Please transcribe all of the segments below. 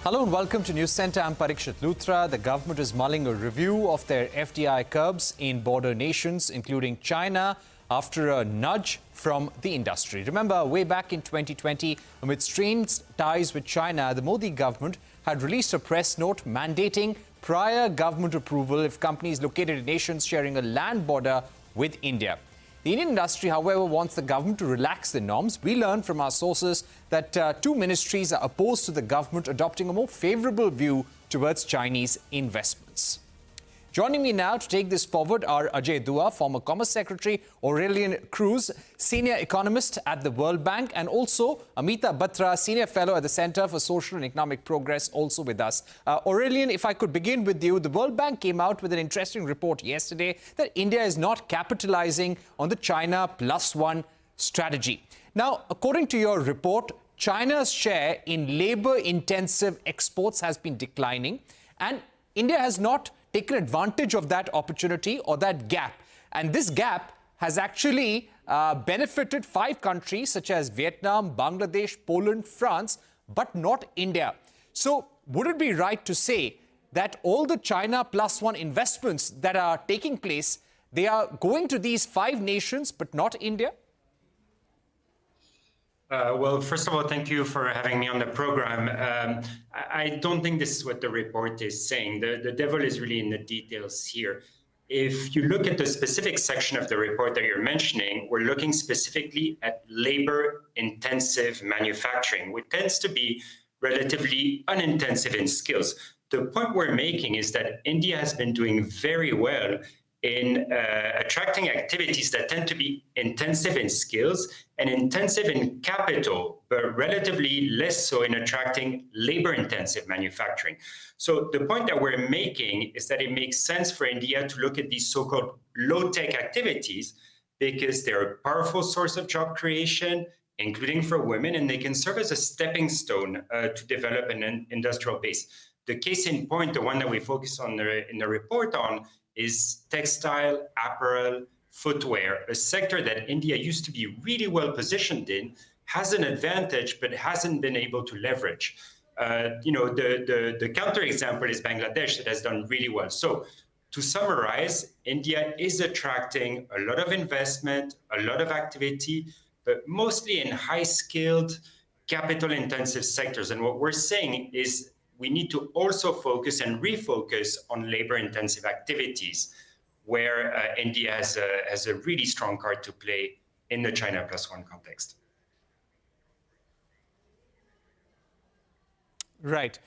Hello and welcome to Newscentre. I'm Parikshit Luthra. The government is mulling a review of their FDI curbs in border nations, including China, after a nudge from the industry. Remember, way back in 2020, amid strained ties with China, the Modi government had released a press note mandating prior government approval if companies located in nations sharing a land border with India. The Indian industry, however, wants the government to relax the norms. We learned from our sources that two ministries are opposed to the government adopting a more favourable view towards Chinese investments. Joining me now to take this forward are Ajay Dua, former Commerce Secretary, Aurelien Kruse, Senior Economist at the World Bank, and also Amita, Batra, Senior Fellow at the Centre for Social and Economic Progress, also with us. Aurelien, if I could begin with you, the World Bank came out with an interesting report yesterday that India is not capitalizing on the China +1 strategy. Now, according to your report, China's share in labour-intensive exports has been declining, and India has not taken advantage of that opportunity or that gap. And this gap has actually benefited 5 countries such as Vietnam, Bangladesh, Poland, France, but not India. So would it be right to say that all the China +1 investments that are taking place, they are going to these 5 nations, but not India? Well, first of all, thank you for having me on the program. I don't think this is what the report is saying. The devil is really in the details here. If you look at the specific section of the report that you're mentioning, we're looking specifically at labor-intensive manufacturing, which tends to be relatively unintensive in skills. The point we're making is that India has been doing very well in attracting activities that tend to be intensive in skills and intensive in capital, but relatively less so in attracting labor-intensive manufacturing. So the point that we're making is that it makes sense for India to look at these so-called low-tech activities because they're a powerful source of job creation, including for women, and they can serve as a stepping stone to develop an industrial base. The case in point, the one that we focus on in the report on, is textile, apparel, footwear, a sector that India used to be really well positioned in, has an advantage, but hasn't been able to leverage. The counterexample is Bangladesh that has done really well. So to summarize, India is attracting a lot of investment, a lot of activity, but mostly in high-skilled, capital-intensive sectors. And what we're saying is we need to also focus and refocus on labor-intensive activities where India has a really strong card to play in the China +1 context. Right.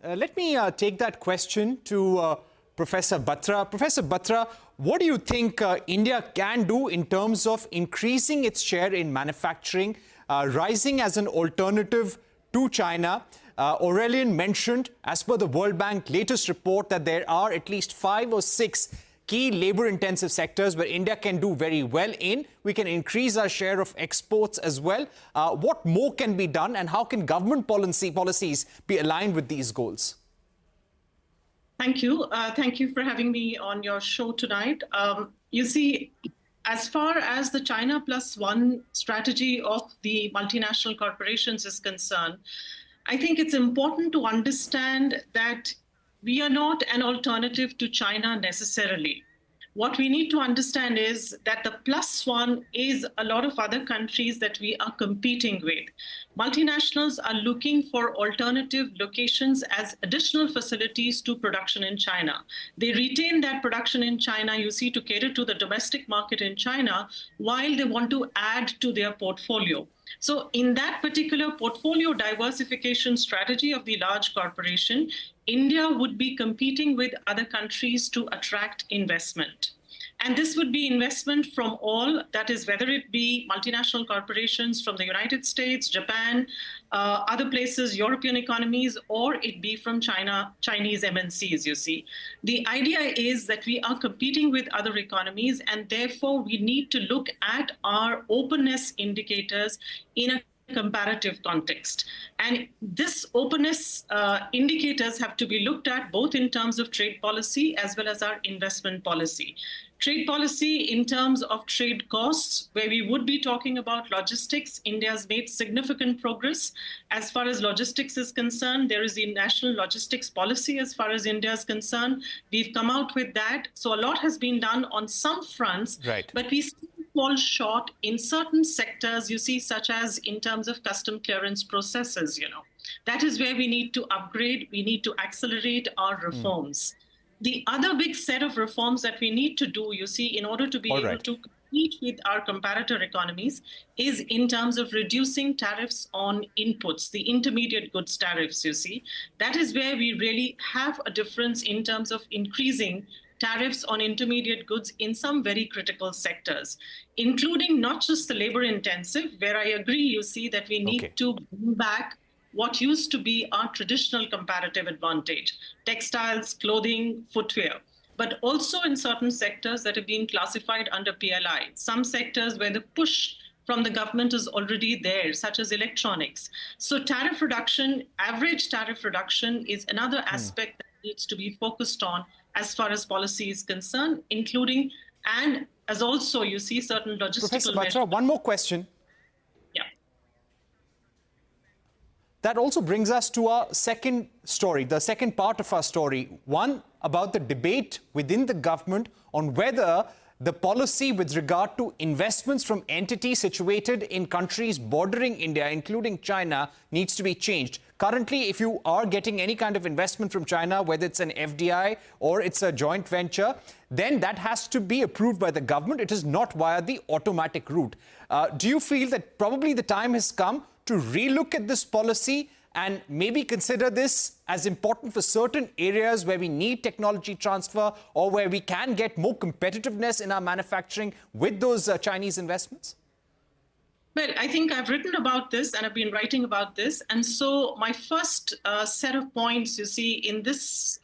Let me take that question to Professor Batra. Professor Batra, what do you think India can do in terms of increasing its share in manufacturing, rising as an alternative to China? Aurelien mentioned, as per the World Bank latest report, that there are at least 5 or 6 key labor-intensive sectors where India can do very well in. We can increase our share of exports as well. What more can be done, and how can government policies be aligned with these goals? Thank you. Thank you for having me on your show tonight. You see, as far as the China +1 strategy of the multinational corporations is concerned, I think it's important to understand that we are not an alternative to China necessarily. What we need to understand is that the +1 is a lot of other countries that we are competing with. Multinationals are looking for alternative locations as additional facilities to production in China. They retain that production in China, you see, to cater to the domestic market in China, while they want to add to their portfolio. So in that particular portfolio diversification strategy of the large corporation, India would be competing with other countries to attract investment. And this would be investment from all, that is, whether it be multinational corporations from the United States, Japan, other places, European economies, or it be from Chinese MNCs, you see. The idea is that we are competing with other economies, and therefore we need to look at our openness indicators in a comparative context. And this openness indicators have to be looked at both in terms of trade policy as well as our investment policy. Trade policy in terms of trade costs, where we would be talking about logistics, India's made significant progress. As far as logistics is concerned, there is the national logistics policy as far as India is concerned. We've come out with that. So a lot has been done on some fronts, Right. but we still fall short in certain sectors, you see, such as in terms of custom clearance processes, That is where we need to upgrade, we need to accelerate our reforms. The other big set of reforms that we need to do, you see, in order to be able to compete with our comparator economies is in terms of reducing tariffs on inputs, the intermediate goods tariffs, you see. That is where we really have a difference in terms of increasing tariffs on intermediate goods in some very critical sectors, including not just the labor intensive, where I agree, you see, that we need to bring back what used to be our traditional comparative advantage, textiles, clothing, footwear, but also in certain sectors that have been classified under PLI, some sectors where the push from the government is already there, such as electronics. So tariff reduction, average tariff reduction is another aspect that needs to be focused on as far as policy is concerned, including, and as also, you see, certain logistical Professor measures. Batra, one more question. That also brings us to our second story, the second part of our story, one about the debate within the government on whether the policy with regard to investments from entities situated in countries bordering India, including China, needs to be changed. Currently, if you are getting any kind of investment from China, whether it's an FDI or it's a joint venture, then that has to be approved by the government. It is not via the automatic route. Do you feel that probably the time has come to relook at this policy and maybe consider this as important for certain areas where we need technology transfer or where we can get more competitiveness in our manufacturing with those Chinese investments? Well, I think I've written about this and I've been writing about this. And so my first set of points, you see, in this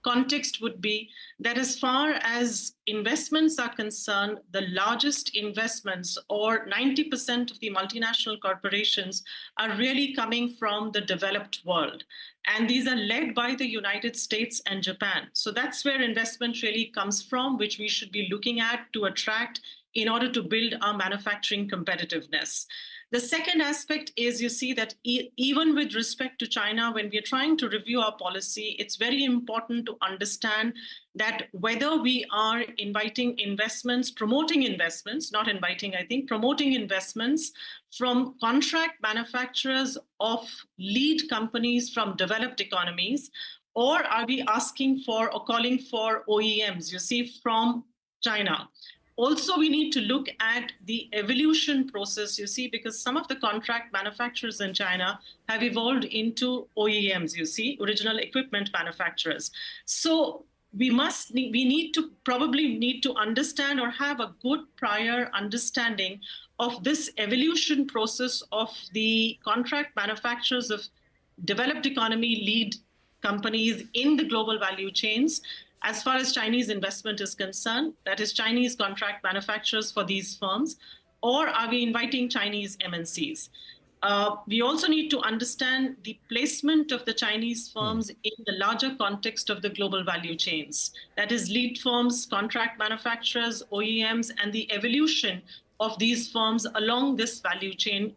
context would be that as far as investments are concerned, the largest investments, or 90% of the multinational corporations, are really coming from the developed world. And these are led by the United States and Japan. So that's where investment really comes from, which we should be looking at to attract in order to build our manufacturing competitiveness. The second aspect is, you see, that even with respect to China, when we're trying to review our policy, it's very important to understand that whether we are inviting investments, promoting investments, not inviting, I think, promoting investments from contract manufacturers of lead companies from developed economies, or are we asking for or calling for OEMs, you see, from China. Also, we need to look at the evolution process, you see, because some of the contract manufacturers in China have evolved into OEMs, you see, original equipment manufacturers. So we need to understand or have a good prior understanding of this evolution process of the contract manufacturers of developed economy lead companies in the global value chains. As far as Chinese investment is concerned, that is Chinese contract manufacturers for these firms, or are we inviting Chinese MNCs? We also need to understand the placement of the Chinese firms in the larger context of the global value chains. That is lead firms, contract manufacturers, OEMs, and the evolution of these firms along this value chain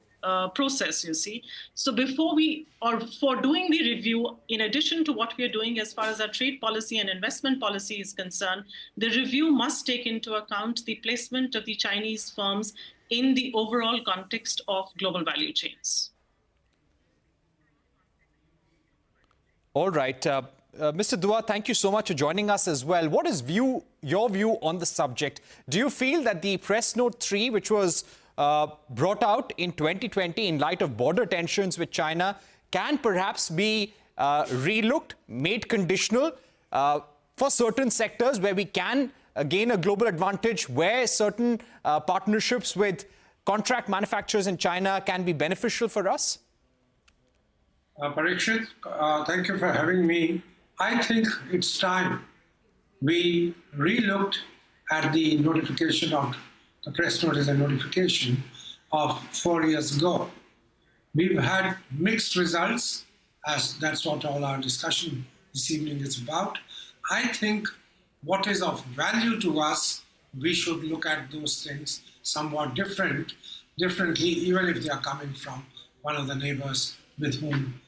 process, you see. So for doing the review, in addition to what we are doing as far as our trade policy and investment policy is concerned, the review must take into account the placement of the Chinese firms in the overall context of global value chains. All right. Mr. Dua, thank you so much for joining us as well. What is your view on the subject? Do you feel that the Press Note 3, which was brought out in 2020 in light of border tensions with China, can perhaps be relooked, made conditional for certain sectors where we can gain a global advantage, where certain partnerships with contract manufacturers in China can be beneficial for us? Parikshit, thank you for having me. I think it's time we relooked at the notification of the press notice and notification of 4 years ago. We've had mixed results, as that's what all our discussion this evening is about. I think what is of value to us, we should look at those things somewhat differently, even if they are coming from one of the neighbors with whom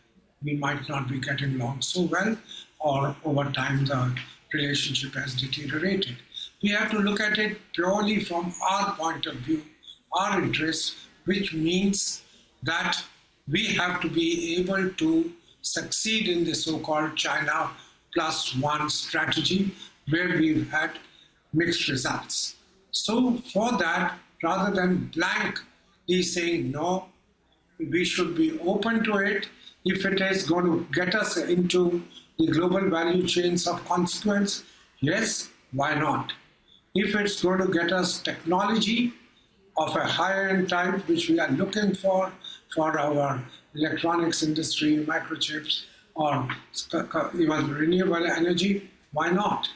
we might not be getting along so well, or over time the relationship has deteriorated. We have to look at it purely from our point of view, our interests, which means that we have to be able to succeed in the so-called China plus one strategy, where we've had mixed results. So for that, rather than blankly saying no, we should be open to it. If it is going to get us into the global value chains of consequence, yes, why not? If it's going to get us technology of a higher end type, which we are looking for our electronics industry, microchips, or even renewable energy, why not?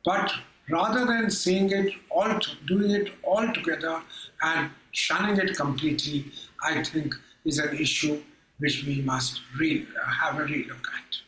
But rather than saying it all, doing it all together and shunning it completely, I think is an issue which we must have a relook at.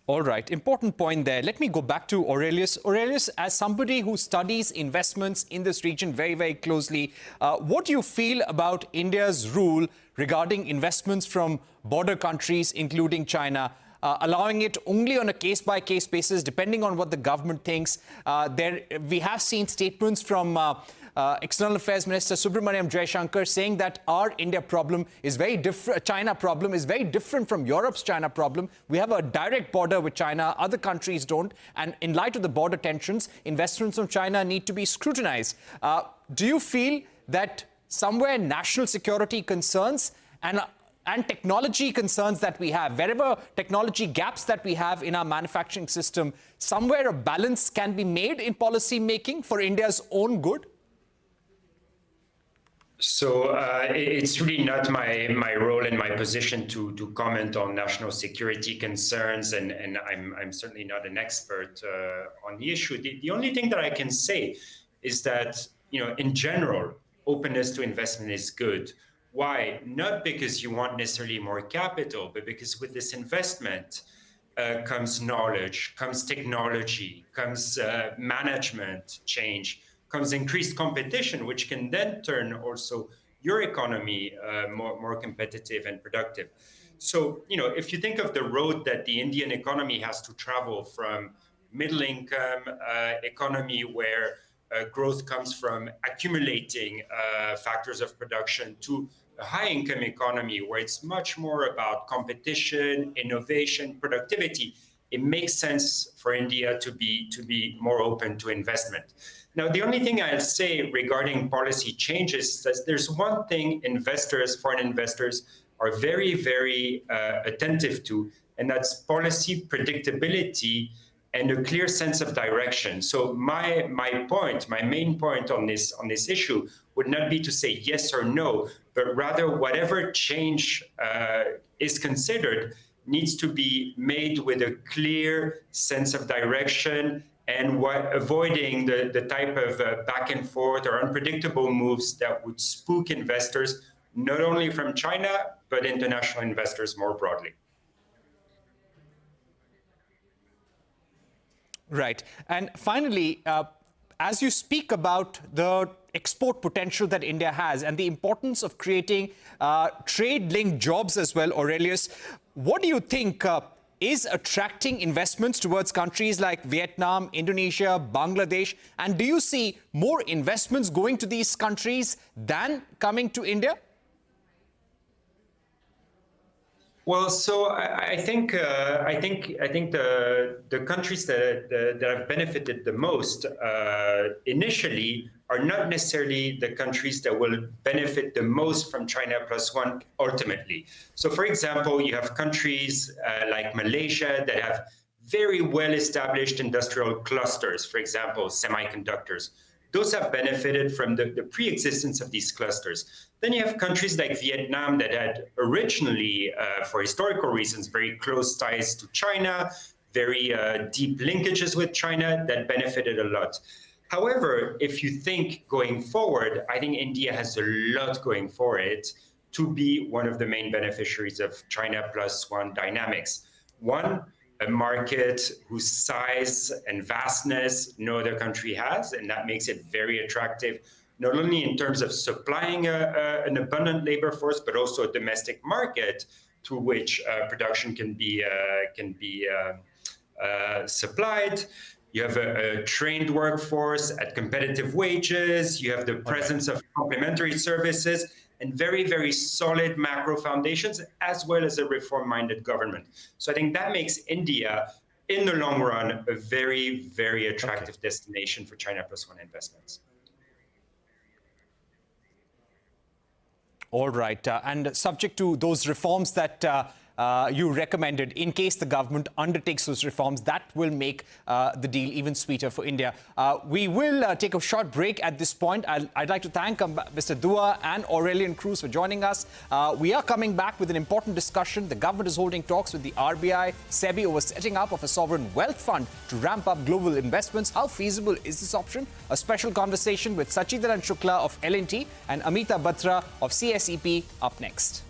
All right, important point there. Let me go back to Aurelius. Aurelius, as somebody who studies investments in this region very, very closely, what do you feel about India's rule regarding investments from border countries, including China, allowing it only on a case-by-case basis, depending on what the government thinks? We have seen statements from External Affairs Minister Subramaniam Jaishankar saying that our India problem is very different, China problem is very different from Europe's China problem. We have a direct border with China, other countries don't. And in light of the border tensions, investments from China need to be scrutinized. Do you feel that somewhere national security concerns and technology concerns that we have, wherever technology gaps that we have in our manufacturing system, somewhere a balance can be made in policy making for India's own good? So it's really not my role and my position to comment on national security concerns, and I'm certainly not an expert on the issue. The only thing that I can say is that, in general, openness to investment is good. Why? Not because you want necessarily more capital, but because with this investment comes knowledge, comes technology, comes management change, comes increased competition, which can then turn also your economy more competitive and productive. So, if you think of the road that the Indian economy has to travel from middle income economy where growth comes from accumulating factors of production to a high income economy where it's much more about competition, innovation, productivity, it makes sense for India to be more open to investment. Now, the only thing I'll say regarding policy changes is that there's one thing foreign investors are very, very attentive to, and that's policy predictability and a clear sense of direction. So my main point on this issue would not be to say yes or no, but rather whatever change is considered needs to be made with a clear sense of direction and avoiding the type of back and forth or unpredictable moves that would spook investors, not only from China, but international investors more broadly. Right. And finally, as you speak about the export potential that India has and the importance of creating trade-linked jobs as well, Aurelius, what do you think is attracting investments towards countries like Vietnam, Indonesia, Bangladesh? And do you see more investments going to these countries than coming to India? Well, so I think the countries that have benefited the most initially are not necessarily the countries that will benefit the most from China plus one ultimately. So, for example, you have countries like Malaysia that have very well-established industrial clusters, for example, semiconductors. Those have benefited from the pre-existence of these clusters. Then you have countries like Vietnam that had originally, for historical reasons, very close ties to China, very deep linkages with China that benefited a lot. However, if you think going forward, I think India has a lot going for it to be one of the main beneficiaries of China plus one dynamics. One, a market whose size and vastness no other country has, and that makes it very attractive, not only in terms of supplying an abundant labor force, but also a domestic market through which production can be supplied. You have a trained workforce at competitive wages. You have the presence of complementary services and very, very solid macro foundations, as well as a reform-minded government. So I think that makes India, in the long run, a very, very attractive destination for China Plus One investments. All right. And subject to those reforms that you recommended, in case the government undertakes those reforms, that will make the deal even sweeter for India. We will take a short break at this point. I'd like to thank Mr. Dua and Aurelien Kruse for joining us. We are coming back with an important discussion. The government is holding talks with the RBI, SEBI over setting up of a sovereign wealth fund to ramp up global investments. How feasible is this option? A special conversation with Sachidaran Shukla of L&T and Amita Batra of CSEP up next.